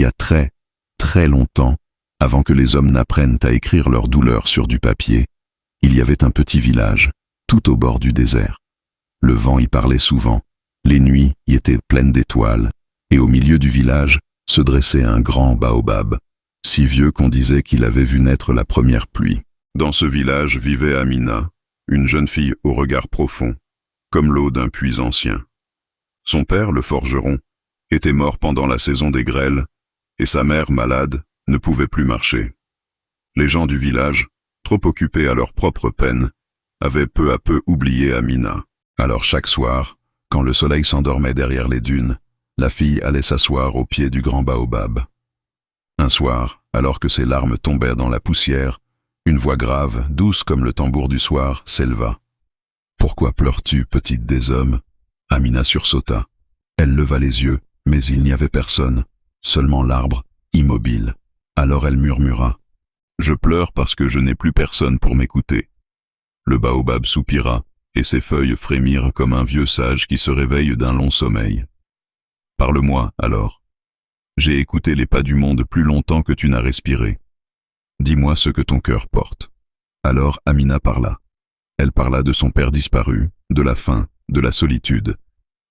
a très, très longtemps, avant que les hommes n'apprennent à écrire leur douleur sur du papier, il y avait un petit village, tout au bord du désert. Le vent y parlait souvent, les nuits y étaient pleines d'étoiles, et au milieu du village se dressait un grand baobab, si vieux qu'on disait qu'il avait vu naître la première pluie. Dans ce village vivait Amina, une jeune fille au regard profond, comme l'eau d'un puits ancien. Son père, le forgeron, était mort pendant la saison des grêles, et sa mère, malade, ne pouvait plus marcher. Les gens du village, trop occupés à leur propre peine, avaient peu à peu oublié Amina. Alors chaque soir, quand le soleil s'endormait derrière les dunes, la fille allait s'asseoir au pied du grand baobab. Un soir, alors que ses larmes tombaient dans la poussière, une voix grave, douce comme le tambour du soir, s'éleva. « Pourquoi pleures-tu, petite des hommes ?» Amina sursauta. Elle leva les yeux, mais il n'y avait personne, seulement l'arbre, immobile. Alors elle murmura. « Je pleure parce que je n'ai plus personne pour m'écouter. » Le baobab soupira, et ses feuilles frémirent comme un vieux sage qui se réveille d'un long sommeil. « Parle-moi, alors. J'ai écouté les pas du monde plus longtemps que tu n'as respiré. Dis-moi ce que ton cœur porte. » Alors Amina parla. Elle parla de son père disparu, de la faim, de la solitude.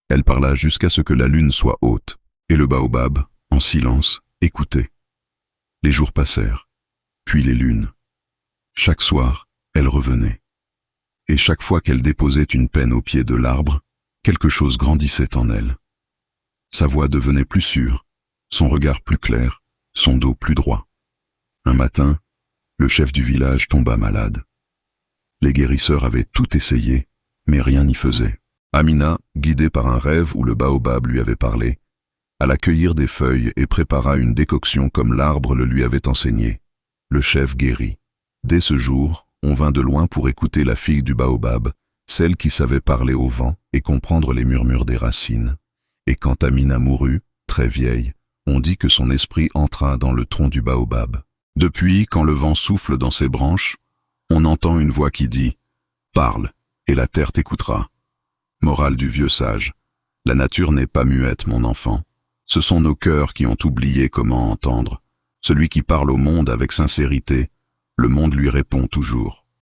Elle parla jusqu'à ce que la lune soit haute, et le baobab, en silence, écoutait. Les jours passèrent, puis les lunes. Chaque soir, elle revenait. Et chaque fois qu'elle déposait une peine au pied de l'arbre, quelque chose grandissait en elle. Sa voix devenait plus sûre, son regard plus clair, son dos plus droit. Un matin, le chef du village tomba malade. Les guérisseurs avaient tout essayé, mais rien n'y faisait. Amina, guidée par un rêve où le baobab lui avait parlé, alla cueillir des feuilles et prépara une décoction comme l'arbre le lui avait enseigné. Le chef guérit. Dès ce jour, on vint de loin pour écouter la fille du baobab, celle qui savait parler au vent et comprendre les murmures des racines. Et quand Amina mourut, très vieille, on dit que son esprit entra dans le tronc du baobab. Depuis, quand le vent souffle dans ses branches, on entend une voix qui dit « Parle, et la terre t'écoutera ». Morale du vieux sage, la nature n'est pas muette, mon enfant. Ce sont nos cœurs qui ont oublié comment entendre. Celui qui parle au monde avec sincérité, le monde lui répond toujours.